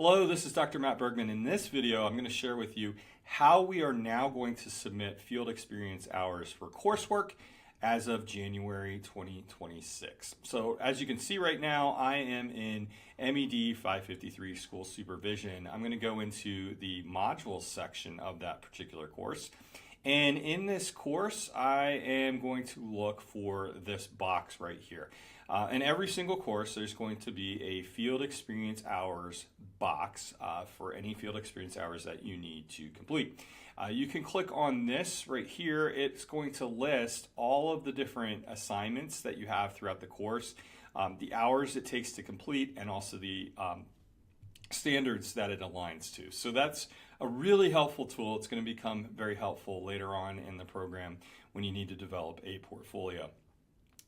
Hello, this is Dr. Matt Bergman. In this video, I'm going to share with you how we are now going to submit field experience hours for coursework as of January 2026. So as you can see right now, I am in MED 553 School Supervision. I'm going to go into the modules section of that particular course. And in this course, I am going to look for this box right here. In every single course, there's going to be a field experience hours box for any field experience hours that you need to complete. You can click on this right here. It's going to list all of the different assignments that you have throughout the course, the hours it takes to complete, and also the standards that it aligns to. So that's a really helpful tool. It's going to become very helpful later on in the program when you need to develop a portfolio.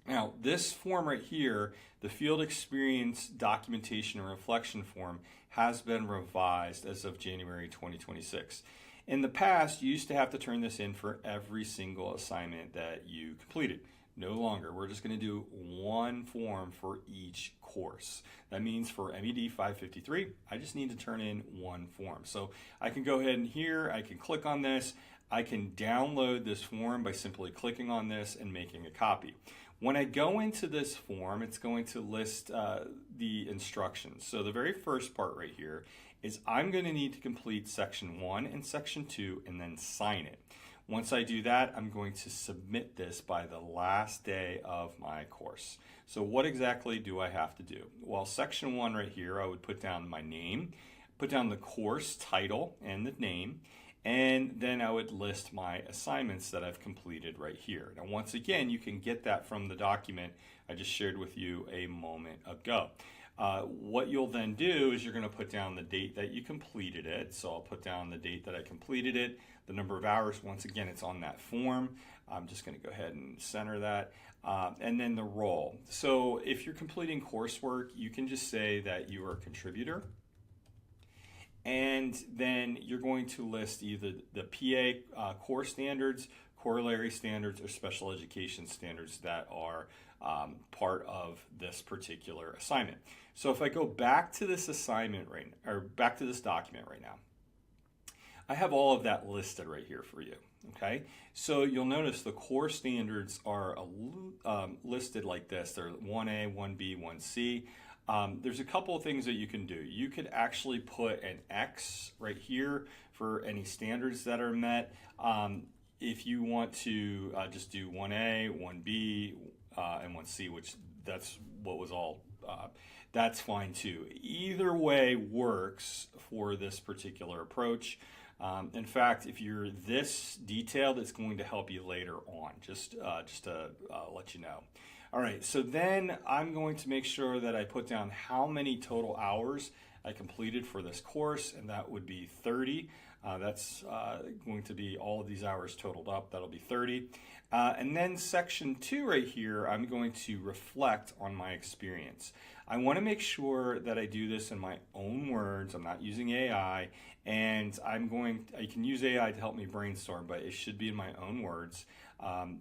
Now, this form right here, the field experience documentation and reflection form, has been revised as of January 2026. In the past, you used to have to turn this in for every single assignment that you completed. No longer. We're just going to do one form for each course. That means for MED 553, I just need to turn in one form. So I can go ahead and here, I can click on this. I can download this form by simply clicking on this and making a copy. When I go into this form, it's going to list the instructions. So the very first part right here is I'm going to need to complete section 1 and section 2 and then sign it. Once I do that, I'm going to submit this by the last day of my course. So what exactly do I have to do? Well, section 1 right here, I would put down my name, put down the course title and the name, and then I would list my assignments that I've completed right here. Now, once again, you can get that from the document I just shared with you a moment ago. What you'll then do is you're going to put down the date that you completed it. So I'll put down the date that I completed it, the number of hours. Once again, it's on that form. I'm just going to go ahead and center that. And then the role. So if you're completing coursework, you can just say that you are a contributor. And then you're going to list either the PA core standards, corollary standards, or special education standards that are part of this particular assignment. So if I go back to this assignment back to this document right now, I have all of that listed right here for you. Okay, so you'll notice the core standards are listed like this. They're 1A, 1B, 1C. There's a couple of things that you can do. You could actually put an X right here for any standards that are met. If you want to just do 1A, 1B, and 1C, which that's what was all, that's fine too. Either way works for this particular approach. In fact, if you're this detailed, it's going to help you later on, just to let you know. All right, so then I'm going to make sure that I put down how many total hours I completed for this course, and that would be 30. That's going to be all of these hours totaled up. That'll be 30. And then section 2 right here, I'm going to reflect on my experience. I want to make sure that I do this in my own words. I'm not using AI, and I can use AI to help me brainstorm, but it should be in my own words.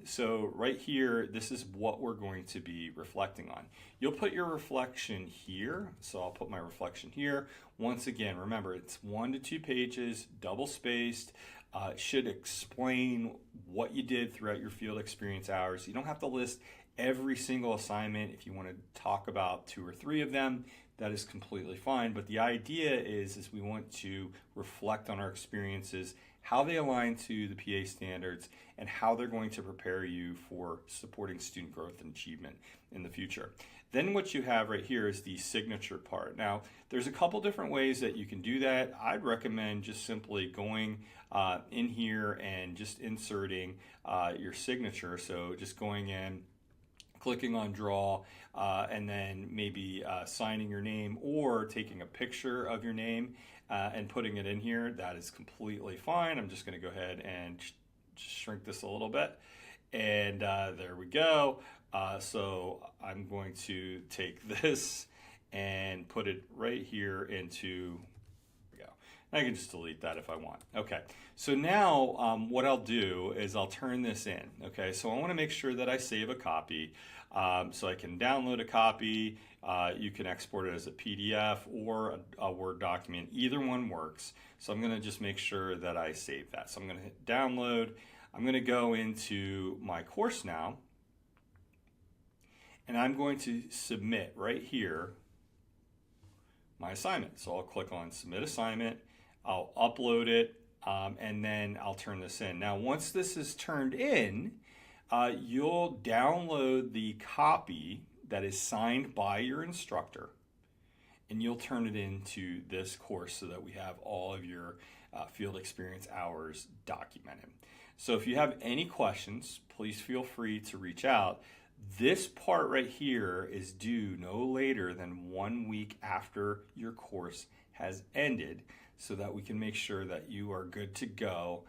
So right here, this is what we're going to be reflecting on. You'll put your reflection here. So I'll put my reflection here. Once again, remember, it's 1 to 2 pages, double spaced. It should explain what you did throughout your field experience hours. You don't have to list every single assignment. If you want to talk about 2 or 3 of them, that is completely fine. But the idea is we want to reflect on our experiences, how they align to the PA standards, and how they're going to prepare you for supporting student growth and achievement in the future. Then what you have right here is the signature part. Now, there's a couple different ways that you can do that. I'd recommend just simply going in here and just inserting your signature. So just going in, clicking on draw, and then maybe signing your name or taking a picture of your name and putting it in here. That is completely fine. I'm just going to go ahead and shrink this a little bit, and there we go. So I'm going to take this and put it right here into, there we go. I can just delete that if I want. Okay, so now what I'll do is I'll turn this in. Okay, so I want to make sure that I save a copy. So I can download a copy. You can export it as a PDF or a Word document. Either one works. So I'm going to just make sure that I save that. So I'm going to hit download. I'm going to go into my course now. And I'm going to submit right here my assignment. So I'll click on Submit Assignment. I'll upload it, and then I'll turn this in. Now, once this is turned in, you'll download the copy that is signed by your instructor, and you'll turn it into this course so that we have all of your field experience hours documented. So if you have any questions, please feel free to reach out. This part right here is due no later than 1 week after your course has ended, so that we can make sure that you are good to go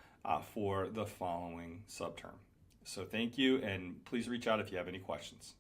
for the following subterm. So thank you, and please reach out if you have any questions.